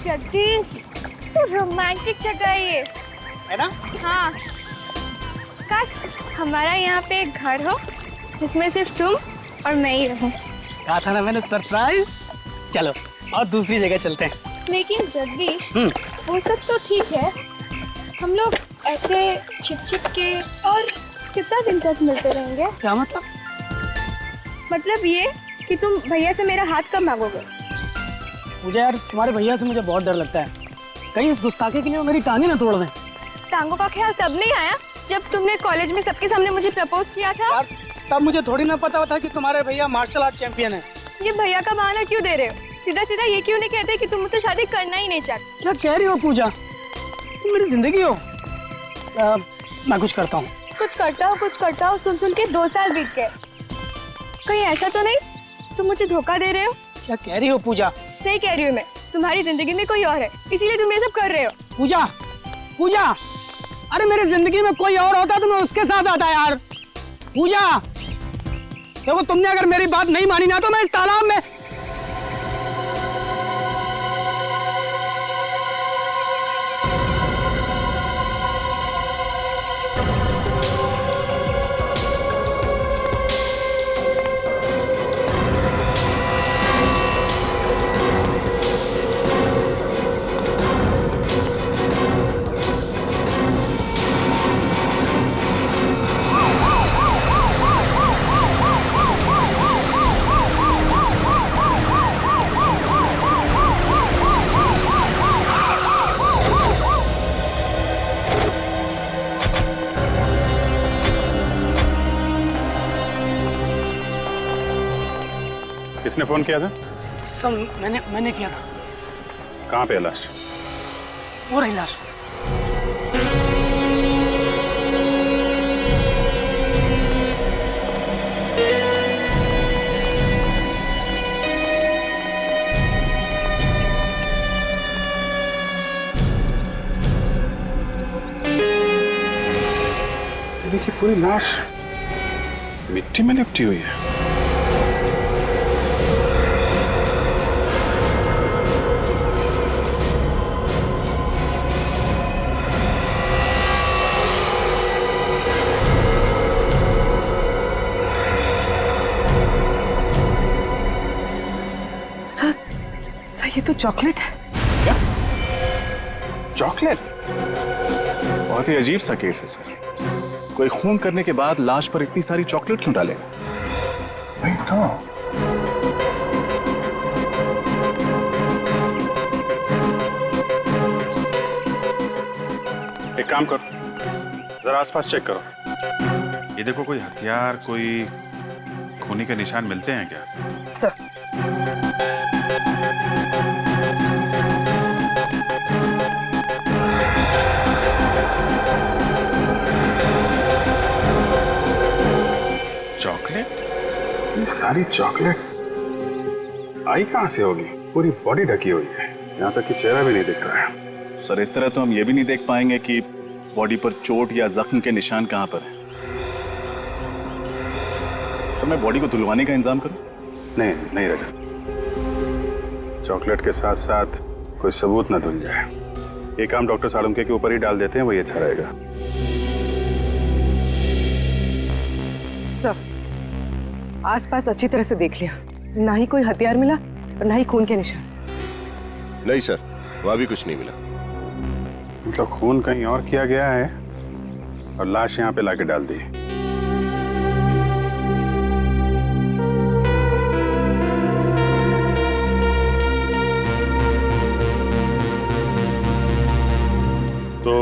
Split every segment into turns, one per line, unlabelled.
जगदीश, तो रोमांटिक जगह है
है ना?
हाँ, काश हमारा यहाँ पे एक घर हो जिसमें सिर्फ तुम और मैं ही रहूं।
कहा था ना मैंने, सरप्राइज। चलो और दूसरी जगह चलते हैं।
लेकिन जगदीश, वो सब तो ठीक है, हम लोग ऐसे छिप के और कितना दिन तक मिलते रहेंगे?
क्या मतलब?
मतलब ये कि तुम भैया से मेरा हाथ कब मांगोगे?
मुझे यार तुम्हारे भैया से मुझे बहुत डर लगता है, कहीं इस गुस्ताखी के लिए वो मेरी टांगी ना तोड़ दें।
टांगों का ख्याल तब नहीं आया जब तुमने कॉलेज में सबके सामने मुझे प्रपोज किया था।
यार तब मुझे थोड़ी ना पता था कि तुम्हारे भैया मार्शल आर्ट चैंपियन है।
ये भैया का बहाना क्यों दे रहे हो? सीधा सीधा ये क्यों नहीं कहते कि तुम मुझसे शादी करना ही नहीं चाहते?
क्या कह रही हो पूजा? तुम मेरी जिंदगी हो। मैं कुछ करता हूँ।
कुछ करता हूँ सुन के 2 साल बीत गए। कहीं ऐसा तो नहीं तुम मुझे धोखा दे रहे हो?
क्या कह रही हो पूजा?
सही कह रही हूँ मैं, तुम्हारी जिंदगी में कोई और है, इसीलिए तुम ये सब कर रहे हो।
पूजा, पूजा, अरे मेरी जिंदगी में कोई और होता तो मैं उसके साथ आता यार। पूजा, देखो तुमने अगर मेरी बात नहीं मानी ना तो मैं इस तालाब में।
किसने फोन किया था?
सब मैंने किया था।
कहाँ पे है लाश?
वो रही लाश।
देखिए पूरी लाश मिट्टी में लिपटी हुई है।
सर ये तो चॉकलेट है।
क्या? चॉकलेट?
बहुत ही अजीब सा केस है सर। कोई खून करने के बाद लाश पर इतनी सारी चॉकलेट क्यों डालेगा?
वही तो। एक काम करो, जरा आसपास चेक करो।
ये देखो, कोई हथियार, कोई खूनी के निशान मिलते हैं क्या?
Sir
chocolate?
ये सारी चॉकलेट आई कहां से होगी? पूरी बॉडी ढकी हुई है, यहाँ तक कि चेहरा भी नहीं दिख रहा है।
सर इस तरह तो हम ये भी नहीं देख पाएंगे कि बॉडी पर चोट या जख्म के निशान कहां पर है। सर मैं बॉडी को धुलवाने का इंतजाम करूं?
नहीं रजत, चॉकलेट के साथ साथ कोई सबूत ना धुल जाए। ये काम डॉक्टर सालुंके के ऊपर ही डाल देते हैं, वही अच्छा रहेगा।
सर आसपास अच्छी तरह से देख लिया, ना ही कोई हथियार मिला और ना ही खून के निशान।
नहीं सर, वहां भी कुछ नहीं मिला।
मतलब खून कहीं और किया गया है और लाश यहाँ पे लाके डाल दी। तो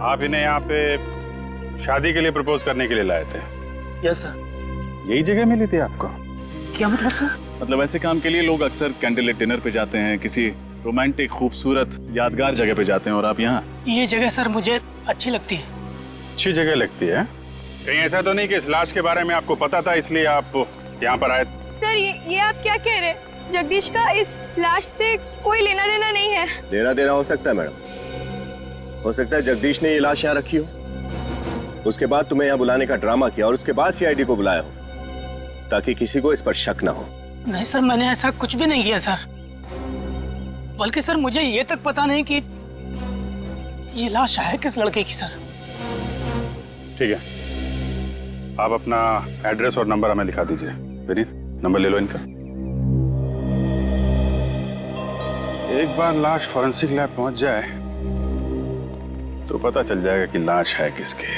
आप इन्हें यहाँ पे शादी के लिए प्रपोज करने के लिए लाए थे?
Yes sir.
यही जगह मिली थी आपको?
क्या मतलब सर?
मतलब ऐसे काम के लिए लोग अक्सर कैंडल लाइट डिनर पे जाते हैं, किसी रोमांटिक खूबसूरत यादगार जगह पे जाते हैं, और आप यहाँ?
ये जगह सर मुझे अच्छी लगती है।
अच्छी जगह लगती है? कहीं ऐसा तो नहीं कि इस लाश के बारे में आपको पता था इसलिए आप यहाँ पर आए?
सर ये आप क्या कह रहे हैं? जगदीश का इस लाश से कोई लेना देना नहीं है।
लेना देना हो सकता है मैडम, हो सकता है जगदीश ने ये लाश यहाँ रखी हो, उसके बाद तुम्हें यहाँ बुलाने का ड्रामा किया और उसके बाद सीआईडी को बुलाया हो, ताकि किसी को इस पर शक ना हो।
नहीं सर, मैंने ऐसा कुछ भी नहीं किया सर। बल्कि सर मुझे ये तक पता नहीं कि ये लाश है किस लड़के की सर।
ठीक है, आप अपना एड्रेस और नंबर हमें लिखा दीजिए। विनीत, नंबर ले लो इनका। एक बार लाश फॉरेंसिक लैब पहुंच जाए तो पता चल जाएगा कि लाश है किसकी।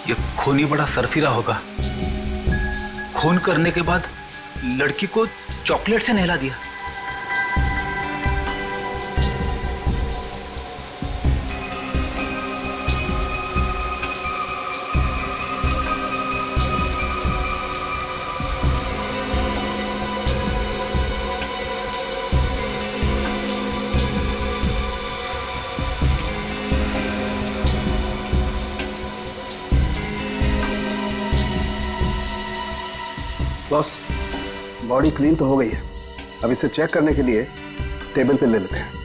ये खूनी बड़ा सरफिरा होगा। खून करने के बाद लड़की को चॉकलेट से नहला दिया।
बॉस, बॉडी क्लीन तो हो गई है, अब इसे चेक करने के लिए टेबल पे ले लेते हैं।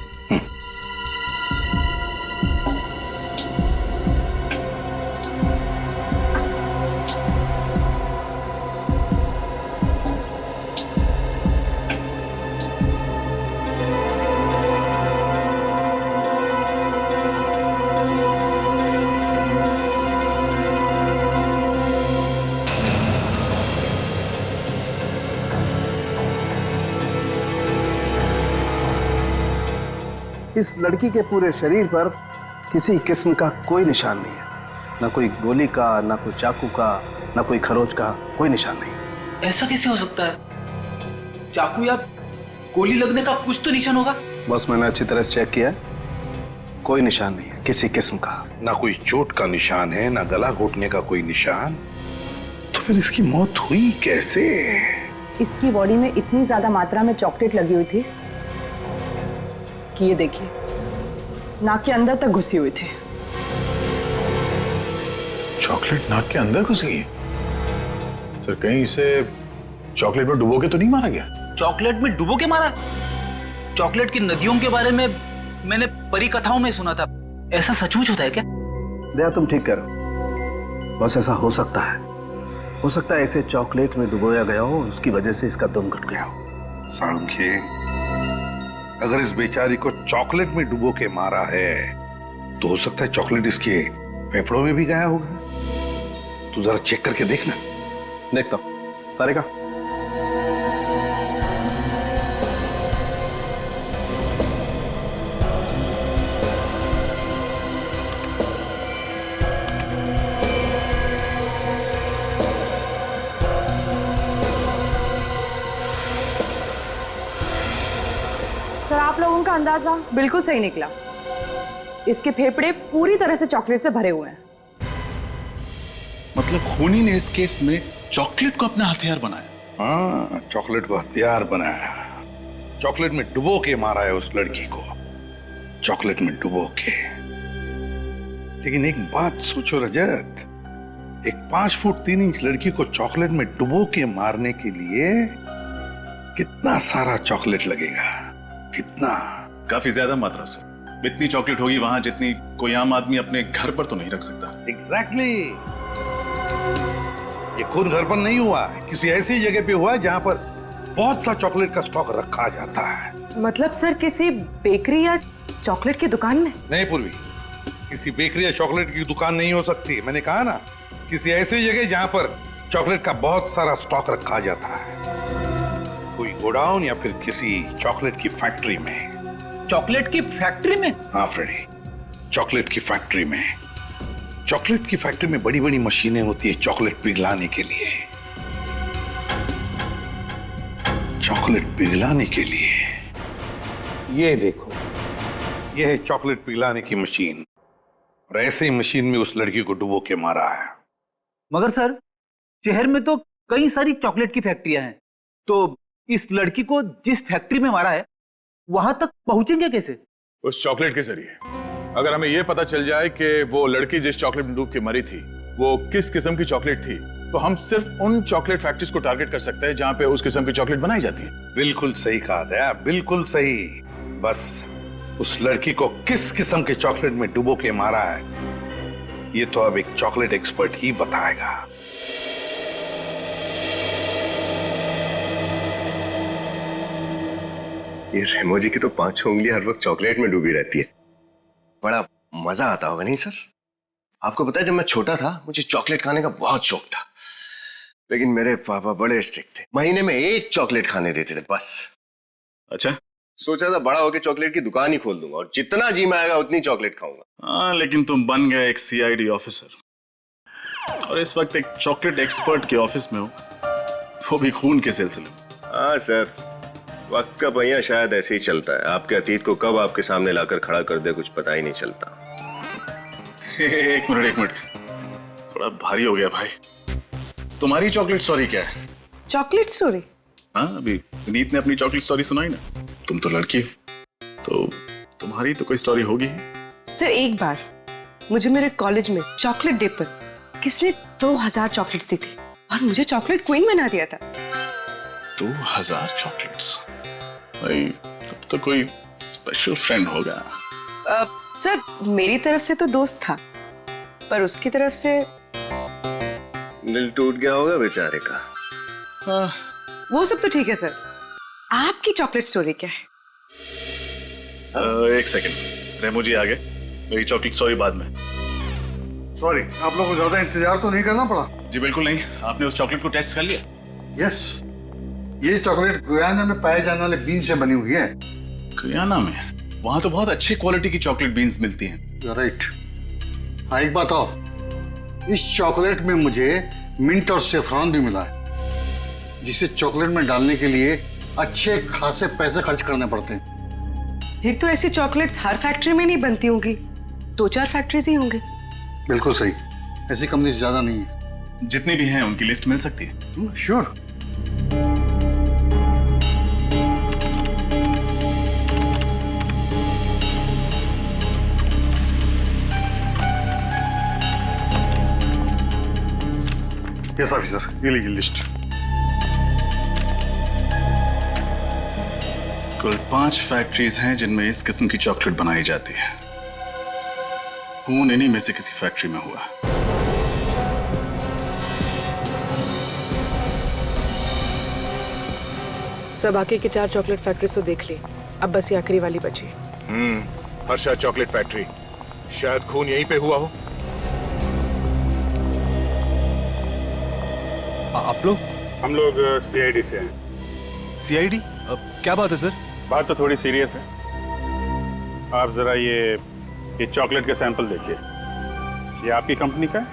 इस लड़की के पूरे शरीर पर किसी किस्म का कोई निशान नहीं है, ना कोई गोली का, ना कोई चाकू का, ना कोई खरोच का, कोई निशान नहीं।
ऐसा कैसे हो सकता है? चाकू या गोली लगने का कुछ तो निशान होगा।
बस मैंने अच्छी तरह से चेक किया, कोई निशान नहीं है किसी किस्म का।
ना कोई चोट का निशान है, ना गला घोटने का कोई निशान। तो फिर इसकी मौत हुई कैसे?
इसकी बॉडी में इतनी ज्यादा मात्रा में चॉकलेट लगी हुई थी कि ये देखिए नाक के अंदर तक घुसी हुई थी।
चॉकलेट नाक के अंदर घुस गई? सर कहीं इसे चॉकलेट में डुबो के तो नहीं मारा गया?
चॉकलेट में डुबो के मारा? चॉकलेट की नदियों के बारे में मैंने परी कथाओं में सुना था, ऐसा सचमुच होता है क्या?
दया, तुम ठीक करो। बस ऐसा हो सकता है, हो सकता है इसे चॉकलेट में डुबोया गया हो, उसकी वजह से इसका दम घुट गया हो।
साळुंखे, अगर इस बेचारी को चॉकलेट में डुबो के मारा है तो हो सकता है चॉकलेट इसके फेफड़ों में भी गया होगा। तू जरा चेक करके देखना।
देखता हूं। तारिका,
तो आप लोगों का अंदाजा बिल्कुल सही निकला। इसके फेफड़े पूरी तरह से चॉकलेट से भरे हुए हैं।
मतलब खूनी ने इस केस में चॉकलेट को अपना हथियार बनाया?
हाँ, चॉकलेट को हथियार बनाया, चॉकलेट में डुबो के मारा है उस लड़की को, चॉकलेट में डुबो के। लेकिन एक बात सोचो रजत, एक 5 फुट 3 इंच लड़की को चॉकलेट में डुबो के मारने के लिए कितना सारा चॉकलेट लगेगा? कितना?
काफी ज्यादा मात्रा से। इतनी चॉकलेट होगी वहां जितनी कोई आम आदमी अपने घर पर तो नहीं रख सकता।
एग्जैक्टली। ये खून घर पर नहीं हुआ है, किसी ऐसी जगह पे हुआ है जहां पर बहुत सा चॉकलेट का स्टॉक रखा जाता है।
मतलब सर किसी बेकरी या चॉकलेट की दुकान में? नहीं
पूर्वी, किसी बेकरी या चॉकलेट की दुकान नहीं हो सकती। मैंने कहा ना, किसी ऐसी जगह जहां पर चॉकलेट का बहुत सारा स्टॉक रखा जाता है, कोई गोडाउन या फिर किसी चॉकलेट की फैक्ट्री में।
चॉकलेट की फैक्ट्री में?
हाँ फ्रेडी, चॉकलेट की फैक्ट्री में। चॉकलेट की फैक्ट्री में बड़ी बड़ी मशीनें होती है चॉकलेट पिघलाने के लिए। चॉकलेट पिघलाने के लिए। ये देखो, ये है चॉकलेट पिघलाने की मशीन, और ऐसे ही मशीन में उस लड़की को डुबो के मारा है।
मगर सर, शहर में तो कई सारी चॉकलेट की फैक्ट्रियां हैं, तो इस लड़की को जिस फैक्ट्री में मारा है वहां तक पहुंचेंगे कैसे?
उस चॉकलेट के जरिए। अगर हमें यह पता चल जाए कि वो लड़की जिस चॉकलेट में डूब के मरी थी वो किस किस्म की चॉकलेट थी, तो हम सिर्फ उन चॉकलेट फैक्ट्रीज को टारगेट कर सकते हैं जहां पे उस किस्म की चॉकलेट बनाई जाती है।
बिल्कुल सही कहा दया, बिल्कुल सही। बस उस लड़की को किस किस्म के चॉकलेट में डुबो के मारा है, ये तो अब एक चॉकलेट एक्सपर्ट ही बताएगा।
ये रेमो जी की तो 5 उंगलियां हर वक्त चॉकलेट में डूबी रहती है। बड़ा मजा आता होगा नहीं सर? आपको पता है, जब मैं छोटा था मुझे चॉकलेट खाने का बहुत शौक था, लेकिन मेरे पापा बड़े स्ट्रिक्ट थे, महीने में 1 चॉकलेट खाने देते थे बस।
अच्छा,
सोचा था बड़ा होकर चॉकलेट की दुकान ही खोल दूंगा और जितना जी में आएगा उतनी चॉकलेट खाऊंगा।
हाँ, लेकिन तुम बन गए एक सीआईडी ऑफिसर, और इस वक्त एक चॉकलेट एक्सपर्ट के ऑफिस में हो, वो भी खून के सिलसिले में।
हाँ सर, वक्त का पहिया शायद ऐसे ही चलता है, आपके अतीत को कब आपके सामने लाकर खड़ा कर दे कुछ पता ही नहीं चलता।
एक मिनट, थोड़ा भारी हो गया भाई। तुम्हारी चॉकलेट स्टोरी क्या है?
Chocolate story?
हाँ, अभी नीत ने अपनी चॉकलेट स्टोरी सुनाई ना। तुम तो लड़की हो, तो तुम्हारी तो कोई स्टोरी होगी।
सर, एक बार मुझे मेरे कॉलेज में चॉकलेट डे पर किसने 2000 चॉकलेट्स दी थी और मुझे चॉकलेट क्वीन बना दिया था।
2000 चॉकलेट्स? भाई, तब तो कोई स्पेशल फ्रेंड होगा।
सर, मेरी तरफ से तो दोस्त था, पर उसकी तरफ से
दिल टूट गया होगा बेचारे का।
हाँ।
वो सब तो ठीक है सर, आपकी चॉकलेट स्टोरी क्या है?
एक सेकंड, रेमो जी आ गए, मेरी चॉकलेट स्टोरी बाद में।
सॉरी, आप लोगों को ज्यादा इंतजार तो नहीं करना पड़ा?
जी बिल्कुल नहीं। आपने उस चॉकलेट को टेस्ट कर लिया?
यस, ये चॉकलेट गुयाना में पाए जाने वाले बीन से बनी हुई है।
गुयाना में? वहां तो बहुत अच्छी क्वालिटी की चॉकलेट बीन्स मिलती हैं।
राइट। हाँ, एक बात और, इस चॉकलेट में मुझे मिंट और सेफ्रॉन भी मिला है, जिसे चॉकलेट में डालने के लिए अच्छे खासे पैसे खर्च करने पड़ते हैं।
फिर तो ऐसी चॉकलेट्स हर फैक्ट्री में नहीं बनती होंगी, 2-4 फैक्ट्रीज ही होंगे।
बिल्कुल सही, ऐसी कंपनी ज्यादा नहीं है।
जितनी भी हैं उनकी लिस्ट मिल सकती है?
श्योर। यस ऑफिसर, ये लीजिए लिस्ट।
कुल 5 फैक्ट्रीज हैं जिनमें इस किस्म की चॉकलेट बनाई जाती है। खून इन्हीं में से किसी फैक्ट्री में हुआ।
सब बाकी की 4 चॉकलेट फैक्ट्रीज तो देख ली, अब बस ये आखिरी वाली बची।
हर्षा चॉकलेट फैक्ट्री, शायद खून यहीं पे हुआ हो।
आप लोग? हम लोग सीआईडी से हैं।
सीआईडी? क्या बात है सर?
बात तो थोड़ी सीरियस है। आप जरा ये चॉकलेट के सैंपल देखिए। ये आपकी कंपनी का है?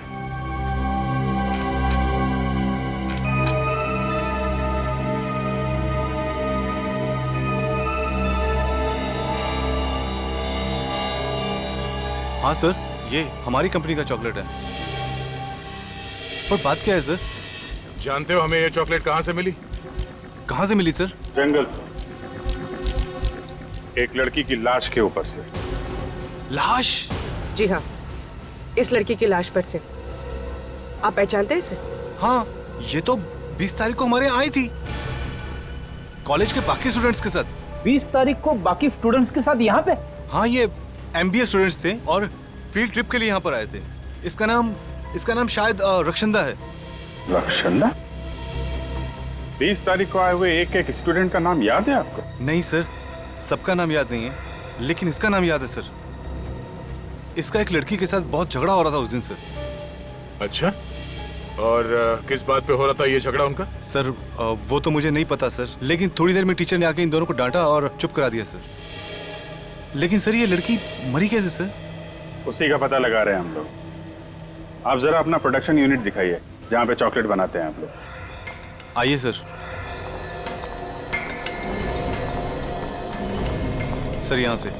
हाँ सर, ये हमारी कंपनी का चॉकलेट है। पर बात क्या है सर? जानते हो हमें ये चॉकलेट कहाँ से मिली? कहाँ से मिली सर?
जंगल से, एक लड़की की लाश के ऊपर से।
लाश?
जी हाँ, इस लड़की की लाश पर से। आप पहचानते हैं इसे?
हाँ, ये तो 20 तारीख को हमारे यहाँ आई थी, कॉलेज के बाकी स्टूडेंट्स के साथ।
20 तारीख को बाकी स्टूडेंट्स के साथ यहाँ पे?
हाँ, ये MBA स्टूडेंट्स थे और फील्ड ट्रिप के लिए यहाँ पर आए थे। इसका नाम शायद रक्षंदा है।
रक्षंदा? 20 तारीख को आए हुए एक स्टूडेंट का नाम याद है आपको?
नहीं सर, सबका नाम याद नहीं है, लेकिन इसका नाम याद है सर। इसका एक लड़की के साथ बहुत झगड़ा हो रहा था उस दिन सर।
अच्छा, और किस बात पे हो रहा था ये झगड़ा उनका?
सर वो तो मुझे नहीं पता सर, लेकिन थोड़ी देर में टीचर ने आके इन दोनों को डांटा और चुप करा दिया सर। लेकिन सर ये लड़की मरी कैसे सर?
उसी का पता लगा रहे हैं हम लोग। आप जरा अपना प्रोडक्शन यूनिट दिखाइए जहाँ पे चॉकलेट बनाते हैं आप लोग।
आइए सर। सर यहाँ से।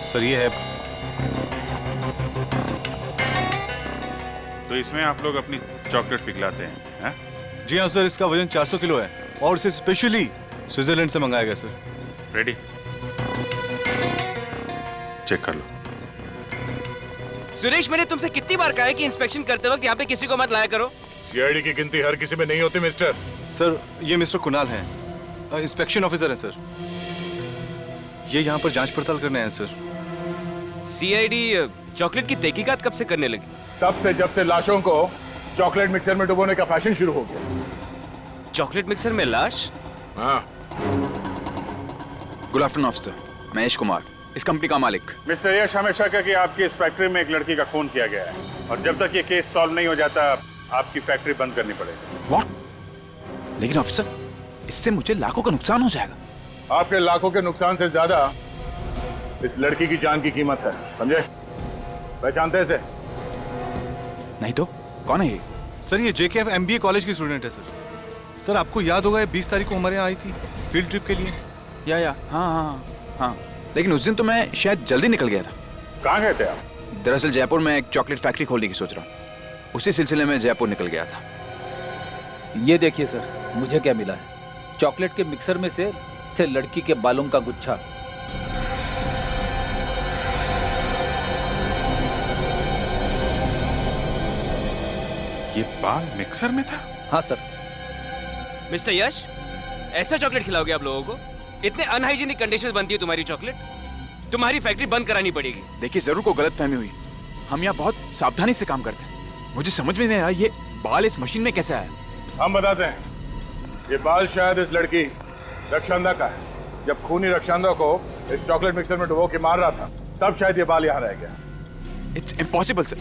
सर ये है।
तो इसमें आप लोग अपनी चॉकलेट पिघलाते हैं?
जी हाँ सर, इसका वजन 400 किलो है और इसे स्पेशली स्विट्जरलैंड से मंगाया गया सर।
रेडी? चेक कर लो।
सुरेश, मैंने तुमसे कितनी बार कहा है कि इंस्पेक्शन करते वक्त यहाँ पे किसी को मत लाया करो।
सीआईडी की गिनती हर किसी में नहीं होती मिस्टर।
सर ये मिस्टर कुणाल हैं, इंस्पेक्शन ऑफिसर हैं सर। ये यहाँ पर जांच पड़ताल करने आए हैं सर।
सीआईडी चॉकलेट की तहकीकात कब से करने लगी?
तब से जब से लाशों को चॉकलेट मिक्सर में डुबोने का फैशन शुरू हो गया।
चॉकलेट मिक्सर में लाश?
हाँ।
Good afternoon officer, Mahesh Kumar, इस कंपनी का मालिक।
मिस्टर यश, हमें शक है कि आपकी इस फैक्ट्री में एक लड़की का खून किया गया है और जब तक ये केस सॉल्व नहीं हो जाता आपकी फैक्ट्री बंद करनी पड़ेगी।
व्हाट? लेकिन ऑफिसर, इससे मुझे लाखों का नुकसान हो जाएगा।
आपके लाखों के नुकसान से ज्यादा इस लड़की की जान की कीमत है, समझे? पहचानते हैं इसे?
नहीं तो कौन है ये?
सर ये JKF MBA कॉलेज की स्टूडेंट है सर। सर आपको याद होगा ये 20 तारीख को हमारे यहाँ आई थी फील्ड ट्रिप के लिए।
या हाँ, लेकिन उस दिन तो मैं शायद जल्दी निकल गया था।
कहाँ गए थे आप?
दरअसल जयपुर में एक चॉकलेट फैक्ट्री खोलने की सोच रहा हूँ, उसी सिलसिले में जयपुर निकल गया था।
ये देखिए सर, मुझे क्या मिला है। चॉकलेट के मिक्सर में से लड़की के बालों का गुच्छा।
ये बाल मिक्सर में था?
हाँ सर।
मिस्टर यश, ऐसा चॉकलेट खिलाओगे आप लोगों को? इतने अनहाइजीनिक कंडीशन बनती है तुम्हारी चॉकलेट, तुम्हारी फैक्ट्री बंद करानी पड़ेगी।
देखिए जरूर को गलतफहमी हुई, हम यहाँ बहुत सावधानी से काम करते हैं। मुझे समझ में नहीं आया ये बाल इस मशीन में कैसे आया।
हम बताते हैं, ये बाल शायद इस लड़की रक्षांदा का है। जब खूनी रक्षांदा को इस चॉकलेट मिक्सर में डुबो के मार रहा था तब शायद ये बाल यहाँ रह गया।
इट्स इम्पॉसिबल सर,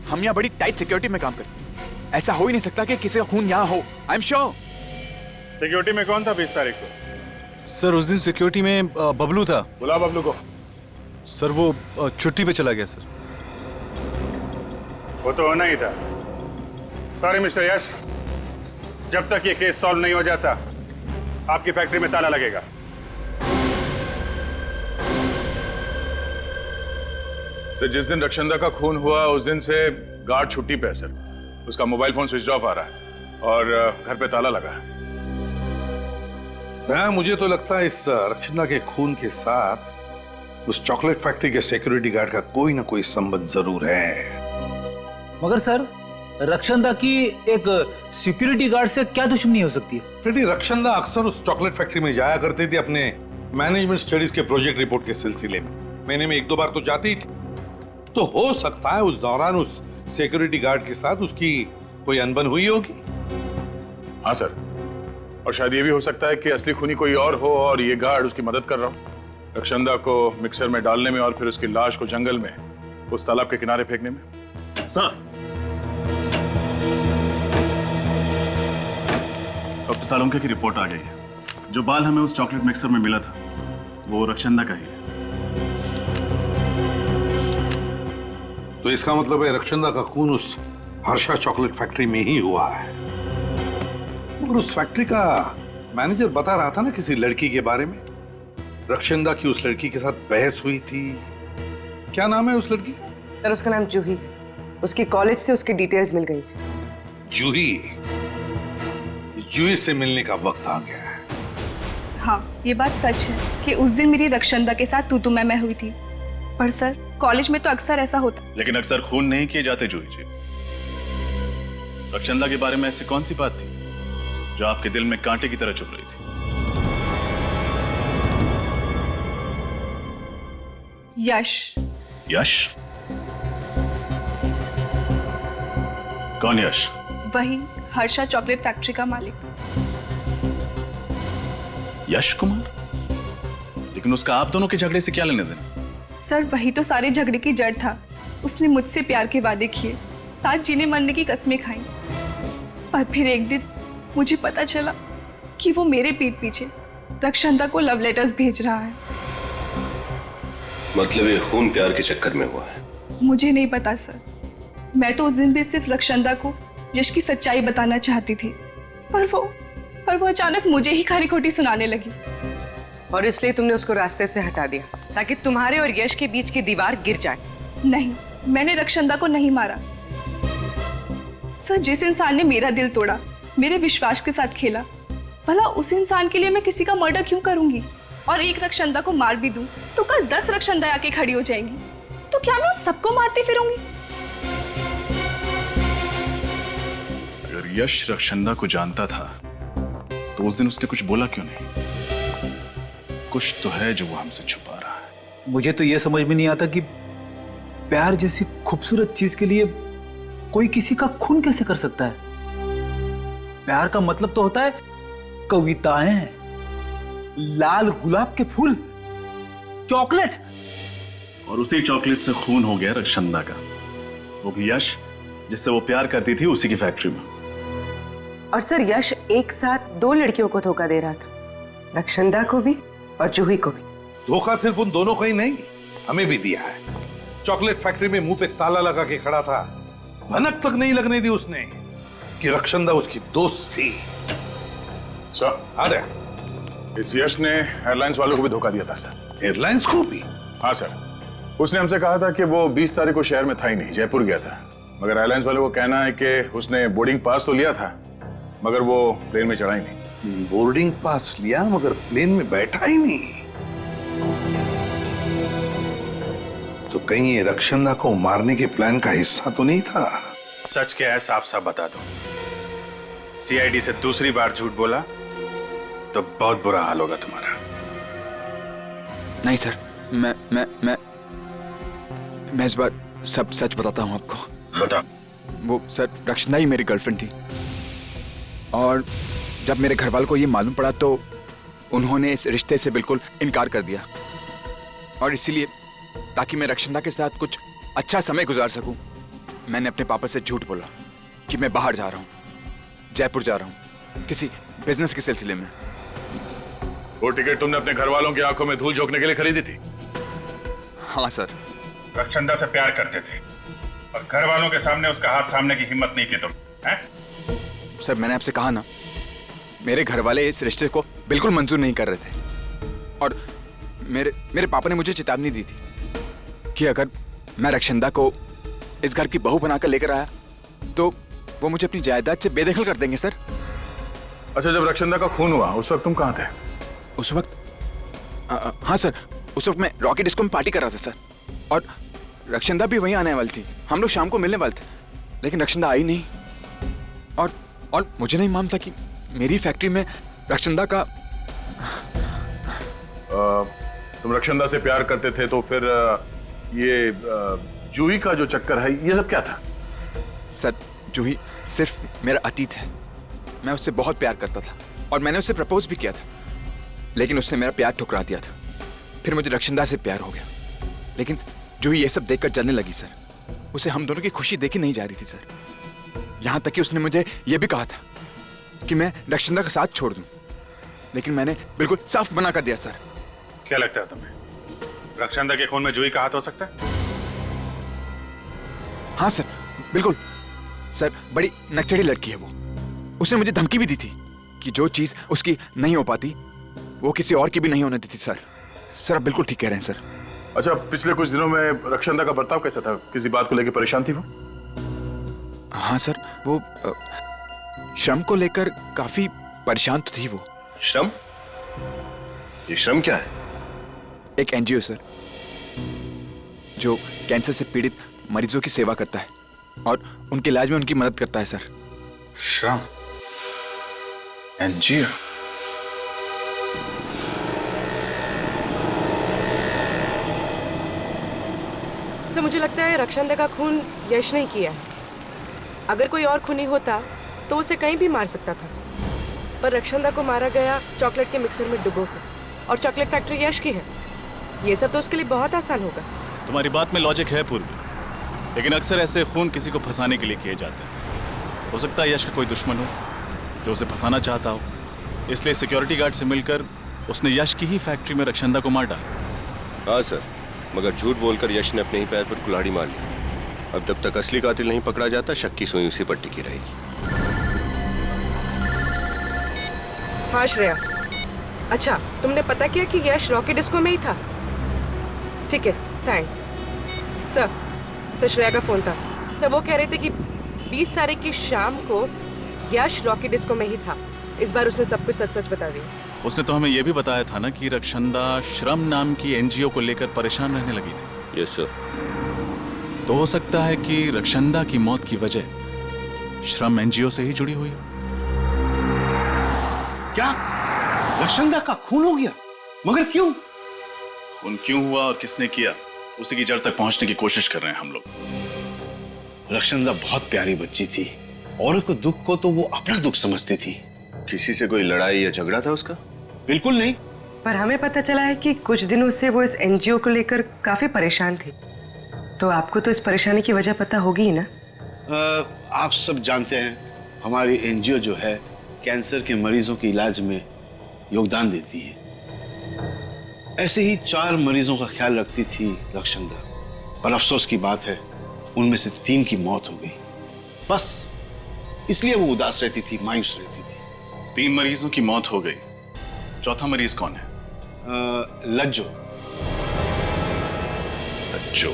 हम यहाँ बड़ी टाइट सिक्योरिटी में काम करते हैं, ऐसा हो ही नहीं सकता कि किसी का खून यहाँ हो। I am sure.
सिक्योरिटी में कौन था 20 तारीख को?
सर उस दिन सिक्योरिटी में बबलू था।
बुला बबलू को।
सर वो छुट्टी पे चला गया सर।
वो तो होना ही था। सॉरी मिस्टर यश, जब तक ये केस सॉल्व नहीं हो जाता आपकी फैक्ट्री में ताला लगेगा।
सर जिस दिन रक्षांदा का खून हुआ उस दिन से गार्ड छुट्टी पे है सर। उसका मोबाइल फोन स्विच ऑफ आ रहा है और घर पे ताला लगा है।
हाँ, मुझे तो लगता है इस रक्षांदा के खून के साथ उस चॉकलेट फैक्ट्री के सिक्योरिटी गार्ड का कोई ना कोई संबंध जरूर है।
मगर सर, रक्षांदा की एक सिक्योरिटी गार्ड से क्या दुश्मनी हो सकती है?
फ्रेडी, रक्षांदा अक्सर उस चॉकलेट फैक्ट्री में जाया करती थी अपने मैनेजमेंट स्टडीज के प्रोजेक्ट रिपोर्ट के सिलसिले में। महीने में 1-2 बार तो जाती थी। तो हो सकता है उस दौरान उस सिक्योरिटी गार्ड के साथ उसकी कोई अनबन हुई होगी।
हाँ सर, और शायद ये भी हो सकता है कि असली खूनी कोई और हो और ये गार्ड उसकी मदद कर रहा हो रक्षांदा को मिक्सर में डालने में और फिर उसकी लाश को जंगल में उस तालाब के किनारे फेंकने में।
सर, डॉक्टर सालुंके की रिपोर्ट आ गई है। जो बाल हमें उस चॉकलेट मिक्सर में मिला था वो रक्षांदा का ही है।
तो इसका मतलब है रक्षांदा का खून उस हर्षा चॉकलेट फैक्ट्री में ही हुआ है। मगर उस फैक्ट्री का मैनेजर बता रहा था ना किसी लड़की के बारे में। रक्षांदा की उस लड़की के साथ बहस हुई थी। क्या नाम है उस लड़की का?
सर उसका नाम जूही। उसकी कॉलेज से उसकी डिटेल्स मिल गई।
जूही? जूही से मिलने का वक्त आ गया है।
हाँ, ये बात सच है कि उस दिन मेरी रक्षांदा के साथ तू मैं हुई थी। पर सर, कॉलेज में तो अक्सर ऐसा होता।
लेकिन अक्सर खून नहीं किए जाते जूही जी। रक्षांदा के बारे में ऐसी कौन सी बात थी जो आपके दिल में कांटे की तरह चुभ रही थी?
यश।
यश? कौन यश?
वही हर्षा चॉकलेट फैक्ट्री का मालिक।
यश कुमार? लेकिन उसका आप दोनों के झगड़े से क्या लेने देना?
सर वही तो सारे झगड़े की जड़ था। उसने मुझसे प्यार के वादे किए, साथ जीने मरने की कस्में खाई। पर फिर एक दिन मुझे पता चला कि वो मेरे पीठ पीछे रक्षांदा को लव लेटर्स भेज रहा है।
मतलब ये खून प्यार के चक्कर में हुआ है?
मुझे नहीं पता सर। मैं तो उस दिन भी सिर्फ रक्षांदा को यश की सच्चाई बताना चाहती थी, पर वो अचानक मुझे ही खरी खोटी सुनाने लगी।
और इसलिए तुमने उसको रास्ते से हटा दिया ताकि तुम्हारे और यश के बीच की दीवार गिर जाए।
नहीं, मैंने रक्षंदा को नहीं मारा। सर, जिस इंसान ने मेरा दिल तोड़ा, मेरे विश्वास के साथ खेला, भला उस इंसान के लिए मैं किसी का मर्डर क्यों करूंगी? और एक रक्षंदा को मार भी दूं तो कल 10 रक्षंदा आके खड़ी हो जाएंगी। तो क्या मैं उन सबको मारती फिरूंगी?
अगर यश रक्षंदा को जानता था तो उस दिन उसने कुछ बोला क्यों नहीं? कुछ तो है जो वो हमसे छुपा रहा है।
मुझे तो ये समझ में नहीं आता कि प्यार जैसी खूबसूरत चीज के लिए कोई किसी का खून कैसे कर सकता है। प्यार का मतलब तो होता है कविताएं, लाल गुलाब के फूल, चॉकलेट।
और उसी चॉकलेट से खून हो गया रक्षंदा का, वो भी यश जिससे वो प्यार करती थी उसी की फैक्ट्री में।
और सर, यश एक साथ 2 लड़कियों को धोखा दे रहा था, रक्षंदा को भी और जूही को भी।
धोखा सिर्फ उन दोनों को ही नहीं, हमें भी दिया है। चॉकलेट फैक्ट्री में मुंह पे ताला लगा के खड़ा था, भनक तक नहीं लगने दी उसने कि रक्षंदा उसकी दोस्त थी।
सर,
अरे
इस यश ने एयरलाइंस वालों को भी धोखा दिया था सर।
एयरलाइंस को भी?
हाँ सर, उसने हमसे कहा था कि वो 20 तारीख को शहर में था ही नहीं, जयपुर गया था। मगर एयरलाइंस वालों को कहना है कि उसने बोर्डिंग पास तो लिया था मगर वो प्लेन में चढ़ा ही नहीं।
बोर्डिंग पास लिया मगर प्लेन में बैठा ही नहीं? तो कहीं ये रक्षंदा को मारने के प्लान का हिस्सा तो नहीं था?
सच क्या है साफ साफ बता दो। सीआईडी से दूसरी बार झूठ बोला तो बहुत बुरा हाल होगा तुम्हारा।
नहीं सर, मैं इस बार सब सच बताता हूँ आपको।
बता।
वो सर, रक्षंदा ही मेरी गर्लफ्रेंड थी और जब मेरे घर वालों को ये मालूम पड़ा तो उन्होंने इस रिश्ते से बिल्कुल इनकार कर दिया। और इसीलिए ताकि मैं रक्षंदा के साथ कुछ अच्छा समय गुजार सकूं, मैंने अपने पापा से झूठ बोला कि मैं बाहर जा रहा हूँ, जयपुर जा रहा हूँ किसी बिजनेस के सिलसिले में।
वो टिकट तुमने अपने घर वालों की आंखों में धूल झोंकने के लिए खरीदी थी?
हाँ सर।
रक्षंदा से प्यार करते थे और घर वालों के सामने उसका हाथ थामने की हिम्मत नहीं थी तुम, हैं?
सर, मैंने आपसे कहा ना, मेरे घर वाले इस रिश्ते को बिल्कुल मंजूर नहीं कर रहे थे। और मेरे पापा ने मुझे चेतावनी दी थी कि अगर मैं रक्षंदा को इस घर की बहू बनाकर लेकर आया तो वो मुझे अपनी जायदाद से बेदखल कर देंगे सर।
अच्छा, जब रक्षंदा का खून हुआ उस वक्त तुम कहाँ थे?
उस वक्त हाँ सर, उस वक्त मैं रॉकी डिस्को में पार्टी कर रहा था सर, और रक्षंदा भी वहीं आने वाली थी। हम लोग शाम को मिलने वाले थे लेकिन रक्षंदा आई नहीं। और मुझे नहीं मालूम था कि मेरी फैक्ट्री में रक्षंदा का।
तुम रक्षंदा से प्यार करते थे तो फिर ये जूही का जो चक्कर है ये सब क्या था?
सर, जूही सिर्फ मेरा अतीत है। मैं उससे बहुत प्यार करता था और मैंने उससे प्रपोज भी किया था, लेकिन उसने मेरा प्यार ठुकरा दिया था। फिर मुझे रक्षंदा से प्यार हो गया, लेकिन जूही ये सब देखकर जलने लगी सर। उसे हम दोनों की खुशी देखी नहीं जा रही थी सर। यहाँ तक कि उसने मुझे यह भी कहा था कि मैं रक्षंदा का साथ छोड़ दूं, लेकिन मैंने बिल्कुल साफ मना कर दिया सर।
क्या लगता है तुम्हें रक्षंदा के खून में जूही का हाथ हो सकता है?
हाँ सर, बिल्कुल सर। बड़ी नकचड़ी लड़की है वो। उसने मुझे धमकी भी दी थी कि जो चीज उसकी नहीं हो पाती वो किसी और की भी नहीं होने देती सर। सर, आप बिल्कुल ठीक कह रहे हैं सर।
अच्छा, पिछले कुछ दिनों में रक्षंदा का बर्ताव कैसा था? किसी बात को लेकर परेशान थी वो?
हाँ सर, वो श्रम को लेकर काफी परेशान तो थी वो।
श्रम? ये श्रम क्या है?
एक एनजीओ सर, जो कैंसर से पीड़ित मरीजों की सेवा करता है और उनके इलाज में उनकी मदद करता है सर।
श्रम एनजीओ?
सर, मुझे लगता है रक्षंदा का खून यश ने किया है। अगर कोई और खूनी होता तो उसे कहीं भी मार सकता था, पर रक्षंदा को मारा गया चॉकलेट के मिक्सर में डुबोकर, और चॉकलेट फैक्ट्री यश की है। ये सब तो उसके लिए बहुत आसान होगा।
तुम्हारी बात में लॉजिक है पूर्वी, लेकिन अक्सर ऐसे खून किसी को फंसाने के लिए किए जाते हैं। हो सकता है यश का कोई दुश्मन हो जो उसे फंसाना चाहता हो, इसलिए सिक्योरिटी गार्ड से मिलकर उसने यश की ही फैक्ट्री में रक्षंदा को मार डाला।
हाँ सर, मगर झूठ बोलकर यश ने अपने ही पैर पर कुल्हाड़ी मार ली। अब जब तक असली कातिल नहीं पकड़ा जाता, शक की सुई उसी पर टिकी रहेगी।
हाँ श्रेया। अच्छा, तुमने पता किया कि यश रॉकी डिस्को में ही था? ठीक है, थैंक्स। सर श्रेया का फोन था। सर वो कह रहे थे कि 20 तारीख की शाम को यश रॉकी डिस्को में ही था। इस बार उसने सब कुछ सच सच बता दिया।
उसने तो हमें यह भी बताया था ना कि रक्षंदा श्रम नाम की एनजीओ को लेकर परेशान रहने लगी थी।
Yes sir.
तो हो सकता है कि रक्षंदा की मौत की वजह श्रम एनजीओ से ही जुड़ी हुई हो।
क्या रक्षंदा का खून हो गया? मगर क्यों?
खून क्यों हुआ और किसने किया, उसी की जड़ तक पहुंचने की कोशिश कर रहे हैं हम लोग।
रक्षंदा बहुत प्यारी बच्ची थी, औरों को दुख को तो वो अपना दुख समझती थी।
किसी से कोई लड़ाई या झगड़ा था उसका?
बिल्कुल नहीं।
पर हमें पता चला है कि कुछ दिनों से वो इस एनजीओ को लेकर काफी परेशान थी। तो आपको तो इस परेशानी की वजह पता होगी ही ना?
आप सब जानते हैं हमारी एनजीओ जो है कैंसर के मरीजों के इलाज में योगदान देती है। ऐसे ही 4 मरीजों का ख्याल रखती थी रक्षंदा, पर अफसोस की बात है उनमें से 3 की मौत हो गई। बस इसलिए वो उदास रहती थी, मायूस रहती थी।
3 मरीजों की मौत हो गई, चौथा मरीज कौन है?
लज्जो।
लज्जो?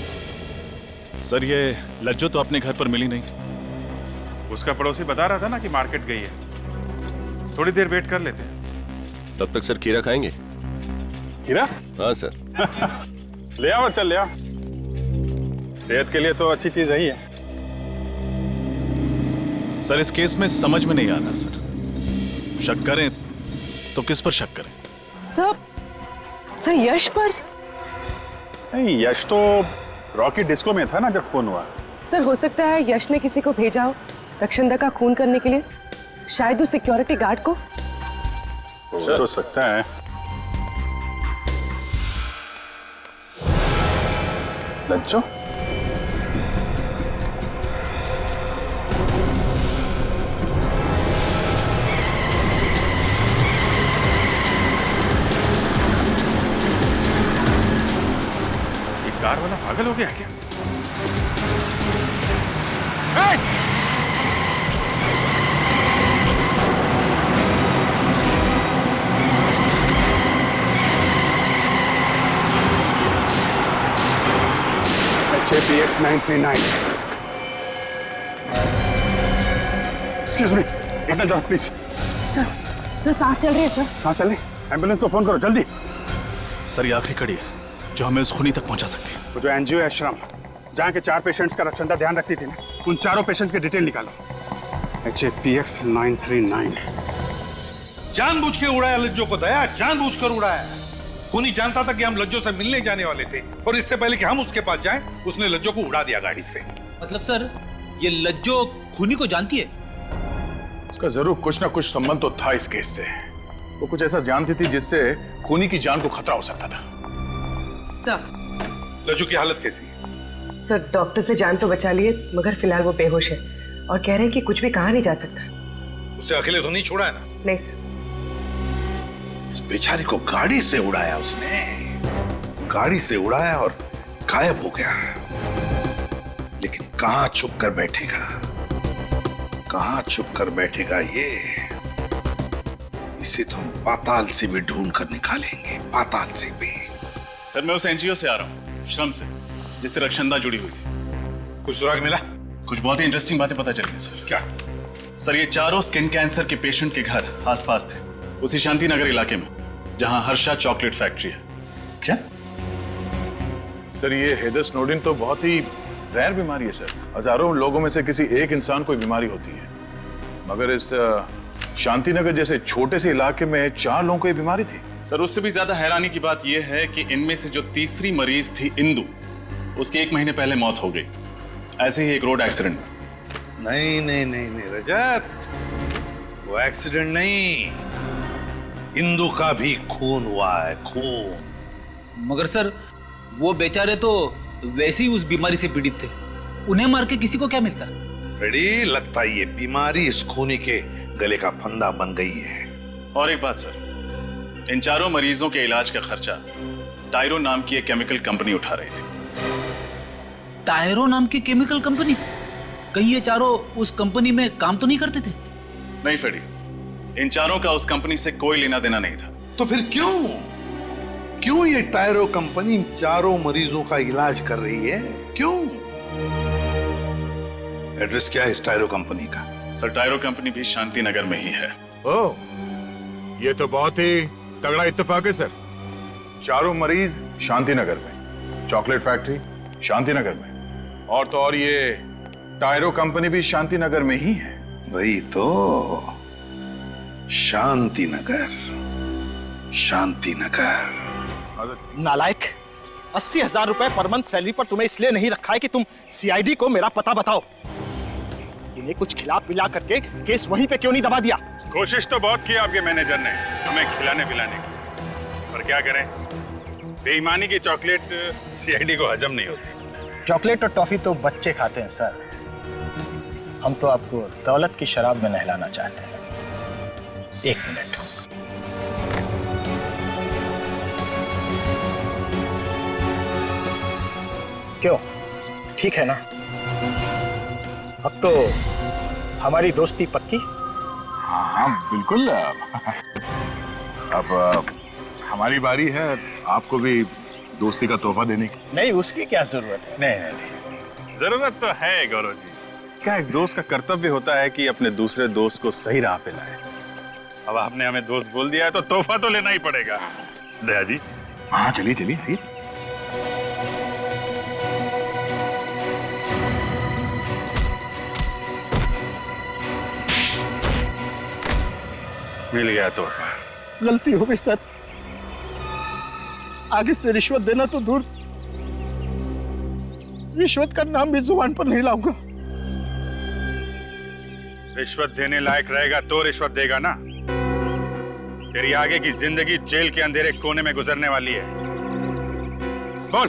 सर ये लज्जो तो अपने घर पर मिली नहीं।
उसका पड़ोसी बता रहा था ना कि मार्केट गई है। थोड़ी देर वेट कर लेते हैं।
तब तक सर खीरा खाएंगे?
खीरा?
हाँ सर।
ले आओ, चल ले आओ। सेहत के लिए तो अच्छी चीज है ही है।
सर इस केस में समझ में नहीं आता सर, शक करें तो किस पर शक करें?
सर यश पर?
नहीं, यश तो रॉकी डिस्को में था ना जब खून हुआ।
सर हो सकता है यश ने किसी को भेजा हो रक्षंदा का खून करने के लिए, शायद उस सिक्योरिटी गार्ड को।
हो तो सकता है। लज्जो? कार वाला पागल हो गया क्या? HAPX 939। एक्सक्यूज मी, अंदर जाओ प्लीज।
सर सांस चल रही है सर।
हाँ चल रही। एम्बुलेंस को फोन करो जल्दी।
सर ये आखिरी कड़ी है जो हमें उस खूनी तक पहुंचा सकती है।
वो जो एनजीओ है श्रम, जहाँ के 4 पेशेंट्स का रक्षंदा ध्यान रखती थी ना, उन 4 पेशेंट्स के डिटेल निकालो। HAPX 939।
जानबूझ के उड़ाया लज्जो को दया, जानबूझकर उड़ाया। खूनी जानता था कि हम लज्जो से मिलने जाने वाले थे और इससे पहले कि हम उसके पास जाएं, उसने लज्जो को उड़ा दिया गाड़ी से।
मतलब सर ये लज्जो खूनी को जानती है?
उसका जरूर कुछ ना कुछ संबंध तो था इस केस से। वो कुछ ऐसा जानती थी जिससे खूनी की जान को खतरा हो सकता था।
सर
लज्जो की हालत कैसी है?
सर डॉक्टर से जान तो बचा लिए, मगर फिलहाल वो बेहोश है और कह रहे हैं कि कुछ भी कहा नहीं जा सकता।
उसे अकेले तो नहीं छोड़ा है ना?
नहीं सर।
इस बेचारी को गाड़ी से उड़ाया उसने, गाड़ी से उड़ाया और गायब हो गया। लेकिन कहां छुप कर बैठेगा, कहां छुप कर बैठेगा ये? इसे तो हम पाताल से भी ढूंढ कर निकालेंगे, पाताल से भी।
सर मैं उस एनजीओ से आ रहा हूँ, श्रम से, जिससे रक्षंदा जुड़ी हुई थी।
कुछ सुराग मिला?
कुछ बहुत ही इंटरेस्टिंग बातें पता चल गई सर।
क्या?
सर ये 4 स्किन कैंसर के पेशेंट के घर आसपास थे, उसी शांति नगर इलाके में जहां हर्षा चॉकलेट फैक्ट्री है।
क्या? सर ये हेदर स्नोडेन तो बहुत ही रैर बीमारी है सर। हजारों लोगों में से किसी एक इंसान को बीमारी होती है, मगर इस शांति नगर जैसे छोटे से इलाके में 4 लोगों को ये बीमारी थी।
सर उससे भी ज्यादा हैरानी की बात यह है कि इनमें से जो तीसरी मरीज थी इंदु, उसकी 1 महीने पहले मौत हो गई, ऐसे ही एक रोड एक्सीडेंट में।
नहीं नहीं नहीं नहीं रजत, वो एक्सीडेंट नहीं, इंदु का भी खून हुआ है, खून।
मगर सर वो बेचारे तो वैसे ही उस बीमारी से पीड़ित थे, उन्हें मार के किसी को क्या मिलता?
बड़ी लगता है ये बीमारी इस खूनी के गले का फंदा बन गई है।
और एक बात सर, इन 4 मरीजों के इलाज का खर्चा टायरो नाम की एक केमिकल कंपनी उठा रही थी।
टायरो नाम की केमिकल कंपनी? कहीं ये 4 उस कंपनी में काम तो नहीं करते थे?
नहीं फेडी, इन चारों का उस कंपनी से कोई लेना देना नहीं था।
तो फिर क्यों ये टायरो कंपनी चारों मरीजों का इलाज कर रही है? क्यों? एड्रेस क्या है इस टायरो कंपनी का?
सर, टायरो कंपनी भी शांति नगर में ही है।
ओह, ये तो बहुत ही तगड़ा इत्तेफाक है सर।
चारों मरीज शांतिनगर में, चॉकलेट फैक्ट्री शांतिनगर में, और तो और ये टायरो कंपनी भी शांतिनगर में ही है।
वही तो, शांतिनगर, शांतिनगर।
नालायक, 80,000 रुपए पर मंथ सैलरी पर तुम्हें इसलिए नहीं रखा है कि तुम सीआईडी को मेरा पता बताओ। इन्हें कुछ खिला पिला करके केस वहीं पे क्यों नहीं दबा दिया?
कोशिश तो बहुत की आपके मैनेजर ने हमें खिलाने पिलाने की, पर क्या करें, बेईमानी की चॉकलेट सीआईडी को हजम नहीं होती।
चॉकलेट और टॉफी तो बच्चे खाते हैं सर, हम तो आपको दौलत की शराब में नहलाना चाहते हैं। 1 मिनट। क्यों, ठीक है ना? अब तो हमारी दोस्ती पक्की?
हाँ बिल्कुल। अब हमारी बारी है आपको भी दोस्ती का तोहफा देने की।
नहीं, उसकी क्या जरूरत है?
नहीं, जरूरत तो है गौरव जी। क्या एक दोस्त का कर्तव्य होता है कि अपने दूसरे दोस्त को सही राह पे लाए। अब आपने हमें दोस्त बोल दिया है तो तोहफा तो लेना ही पड़ेगा। दया जी, हाँ चलिए चलिए आइए। मिल गया तोहफा।
गलती हो गई सर, आगे से रिश्वत देना तो दूर, रिश्वत का नाम भी जुबान पर नहीं लाऊंगा।
रिश्वत देने लायक रहेगा तो रिश्वत देगा ना। तेरी आगे की जिंदगी जेल के अंधेरे कोने में गुजरने वाली है। बोल,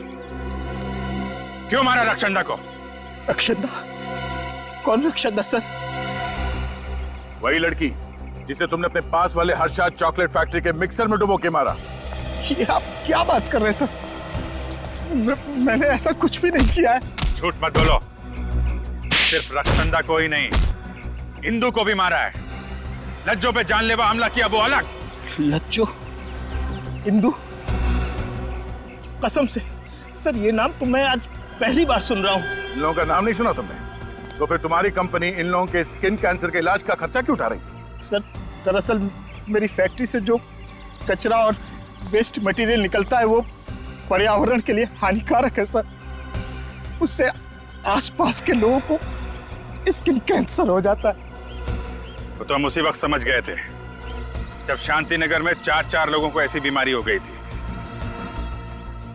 क्यों मारा रक्षंदा को?
रक्षंदा? कौन रक्षंदा सर?
वही लड़की जिसे तुमने अपने पास वाले हर्षाद चॉकलेट फैक्ट्री के मिक्सर में डुबो के मारा।
ये आप क्या बात कर रहे हैं सर? मैंने ऐसा कुछ भी नहीं किया है।
झूठ मत बोलो। सिर्फ रक्षंदा को ही नहीं, इंदु को भी मारा है। लज्जो पे जानलेवा हमला किया वो अलग।
लज्जो? इंदु? कसम से सर, ये नाम तो मैं आज पहली बार सुन रहा हूँ।
इन लोगों का नाम नहीं सुना तुमने? तो फिर तुम्हारी कंपनी इन लोगों के स्किन कैंसर के इलाज का खर्चा क्यों उठा रही?
सर, दरअसल मेरी फैक्ट्री से जो कचरा और वेस्ट मटेरियल निकलता है वो पर्यावरण के लिए हानिकारक है सर। उससे आसपास के लोगों को स्किन कैंसर हो जाता है।
तो हम उसी वक्त समझ गए थे जब शांतिनगर में 4 लोगों को ऐसी बीमारी हो गई थी।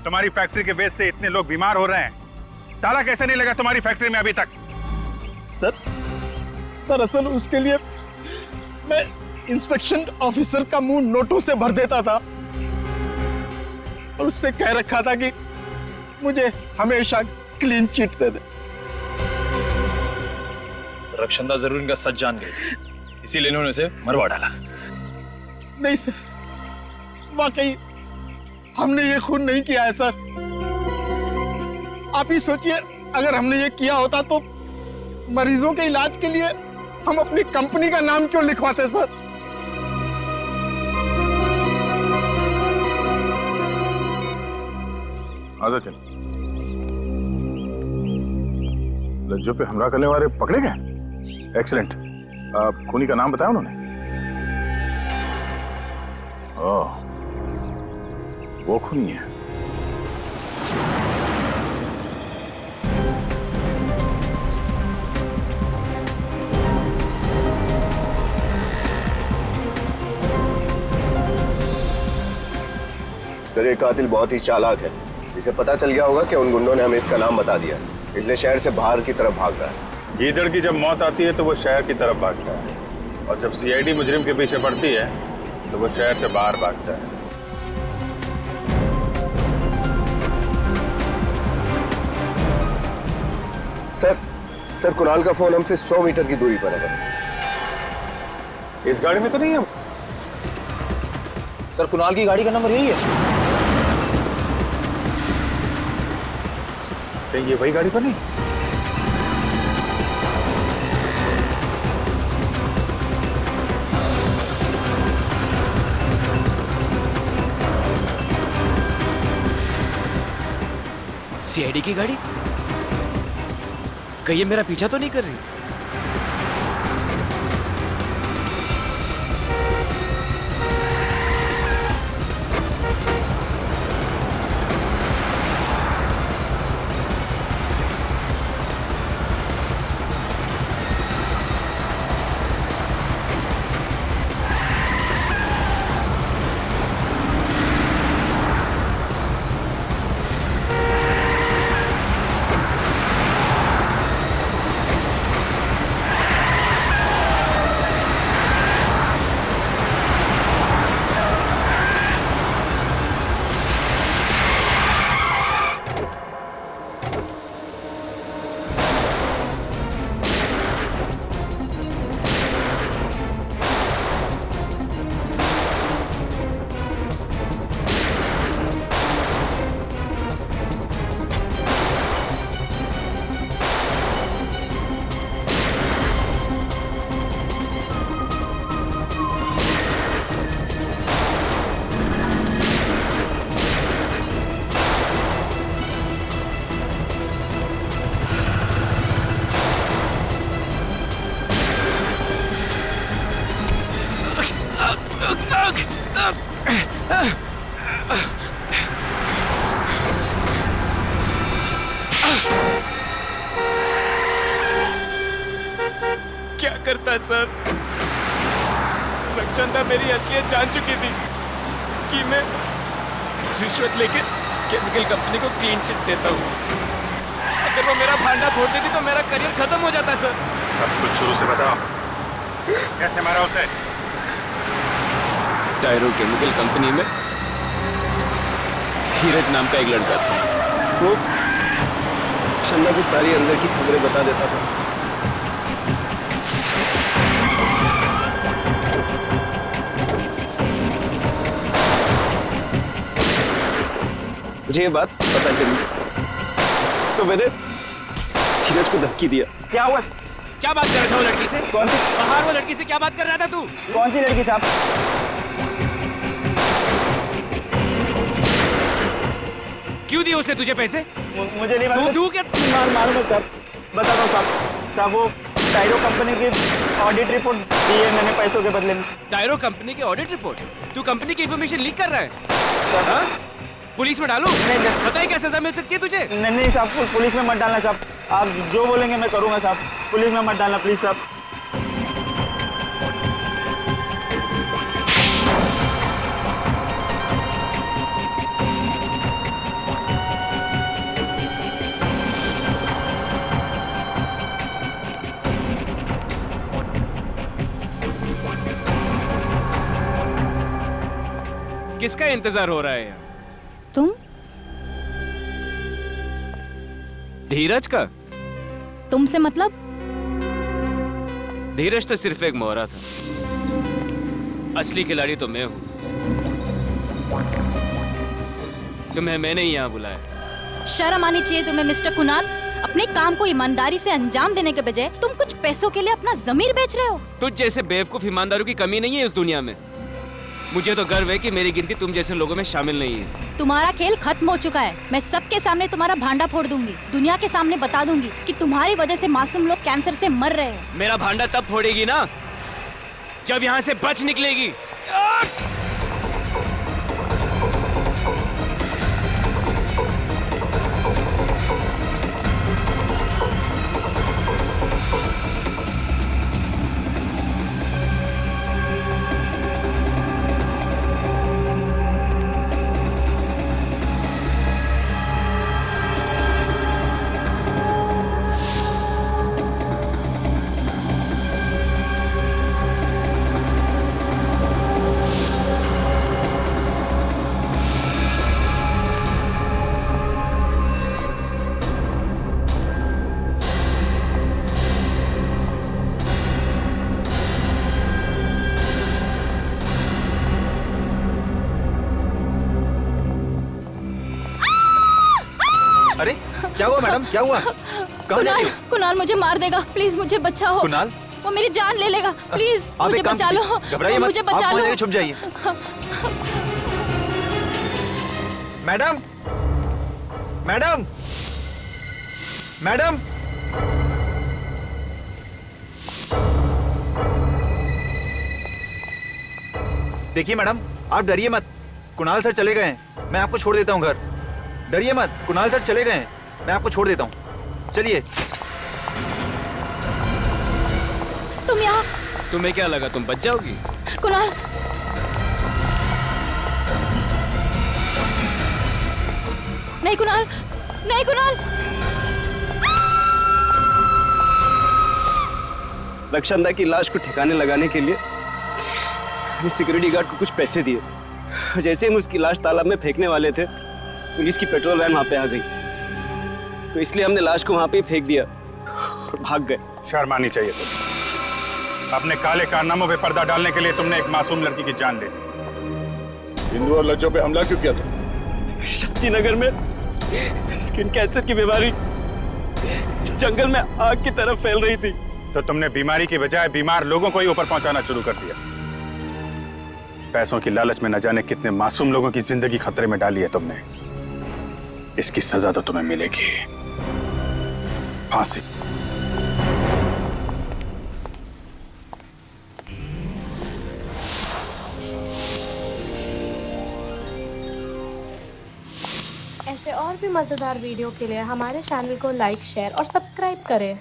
तुम्हारी फैक्ट्री के वेस्ट से इतने लोग बीमार हो रहे हैं, ताला कैसे नहीं लगा तुम्हारी फैक्ट्री में अभी तक?
सर, दरअसल उसके लिए मैं इंस्पेक्शन ऑफिसर का मुंह नोटों से भर देता था और उससे कह रखा था कि मुझे हमेशा क्लीन चिट दे दे।
रक्षंदा जरूर इनका सच जान गई थी, इसीलिए इन्होंने उसे मरवा डाला।
नहीं सर, वाकई हमने ये खून नहीं किया है सर। आप ही सोचिए, अगर हमने ये किया होता तो मरीजों के इलाज के लिए हम अपनी कंपनी का नाम क्यों लिखवाते सर?
आजा चल। लज्जो पे हमला करने वाले पकड़े गए? एक्सीलेंट। खूनी का नाम बताया उन्होंने? ओह, वो खूनी है।
सर, ये कातिल बहुत ही चालाक है। इसे पता चल गया होगा कि उन गुंडों ने हमें इसका नाम बता दिया, इसलिए शहर से बाहर की तरफ भाग रहा है।
गीदड़ की जब मौत आती है तो वो शहर की तरफ भागता है, और जब सीआईडी मुजरिम के पीछे पड़ती है तो वो शहर से बाहर भागता है।
सर, कुणाल का फोन हमसे 100 मीटर की दूरी पर है बस।
इस गाड़ी में तो नहीं है?
सर, कुणाल की गाड़ी का नंबर यही है।
कहीं ये वही गाड़ी पर नहीं?
सीआईडी की गाड़ी? कहीं ये मेरा पीछा तो नहीं कर रही? क्या करता सर? रक्षंदा मेरी असलियत जान चुकी थी कि मैं रिश्वत लेके केमिकल कंपनी को क्लीन चिट देता हूँ। अगर वो मेरा भांडा फोड़ देती तो मेरा करियर खत्म हो जाता सर।
सब कुछ शुरू से बताओ, कैसे मारा उसे?
टायरो केमिकल कंपनी में धीरज नाम का एक लड़का था।
वो रक्षंदा को सारी अंदर की खबरें बता देता था। मुझे ये बात पता चली तो मैंने धीरज को धमकी दिया।
क्या हुआ? क्या बात कर रहा था वो लड़की से?
कौन सी?
बाहर वो लड़की से क्या बात कर रहा था तू?
कौन सी लड़की साहब?
क्यों दिए उसने तुझे पैसे?
मुझे नहीं मालूम।
तू क्या
मालूम है साहब, बताता हूँ साहब। वो टायरो कंपनी की ऑडिट रिपोर्ट दी है मैंने पैसों के बदले में।
टायरो कंपनी की ऑडिट रिपोर्ट? तू कंपनी की इन्फॉर्मेशन लीक कर रहा है? हाँ? पुलिस में डालूं?
नहीं।
पता है क्या सजा मिल सकती है तुझे?
नहीं साहब, पुलिस में मत डालना साहब। आप जो बोलेंगे मैं करूँगा साहब। पुलिस में मत डालना प्लीज साहब।
किसका इंतजार हो रहा है यहाँ?
तुम?
धीरज का?
तुमसे मतलब?
धीरज तो सिर्फ एक मोहरा था, असली खिलाड़ी तो मैं हूं। तुम्हें मैंने ही यहाँ बुलाया।
शर्म आनी चाहिए तुम्हें मिस्टर कुणाल। अपने काम को ईमानदारी से अंजाम देने के बजाय तुम कुछ पैसों के लिए अपना जमीर बेच रहे हो।
तुझ जैसे बेवकूफ ईमानदारों की कमी नहीं है इस दुनिया में। मुझे तो गर्व है कि मेरी गिनती तुम जैसे लोगों में शामिल नहीं है।
तुम्हारा खेल खत्म हो चुका है। मैं सबके सामने तुम्हारा भांडा फोड़ दूंगी। दुनिया के सामने बता दूंगी कि तुम्हारी वजह से मासूम लोग कैंसर से मर रहे हैं।
मेरा भांडा तब फोड़ेगी ना जब यहाँ से बच निकलेगी।
अरे क्या हुआ मैडम, क्या हुआ? कहाँ जा रही हो?
कुणाल मुझे मार देगा, प्लीज मुझे बचाओ।
कुणाल?
वो मेरी जान ले लेगा, प्लीज
आप
मुझे
एक काम
बचा लो।
कीजिए, घबराइए मत,
मुझे बचा
आप वहाँ
लो।
जाके छुप जाइए। मैडम,
मैडम, मैडम, देखिए मैडम, आप डरिए मत। कुणाल सर चले गए हैं, मैं आपको छोड़ देता हूँ घर। डरिए मत, कुणाल सर चले गए हैं, मैं आपको छोड़ देता हूँ। चलिए।
तुम यहाँ?
तुम्हें क्या लगा तुम बच जाओगी?
कुणाल, नहीं कुणाल, नहीं कुणाल।
रक्षांदा की लाश को ठिकाने लगाने के लिए मैंने सिक्योरिटी गार्ड को कुछ पैसे दिए। जैसे हम उसकी लाश तालाब में फेंकने वाले थे, पुलिस की पेट्रोल वैन वहां पे आ गई, तो इसलिए हमने लाश को वहां पे फेंक दिया और भाग गए।
शर्म आनी चाहिए तुम। अपने काले कारनामों पे पर्दा डालने के लिए तुमने एक मासूम लड़की की जान ले ली।
हिंदू और लज्जों पे हमला क्यों किया तुम?
शक्तिनगर में स्किन कैंसर की बीमारी जंगल में आग की तरफ फैल रही थी,
तो तुमने बीमारी की बजाय बीमार लोगों को ही ऊपर पहुंचाना शुरू कर दिया। पैसों की लालच में न जाने कितने मासूम लोगों की जिंदगी खतरे में डाली है तुमने। इसकी सजा तो तुम्हें मिलेगी, फांसी।
ऐसे और भी मजेदार वीडियो के लिए हमारे चैनल को लाइक, शेयर और सब्सक्राइब करें।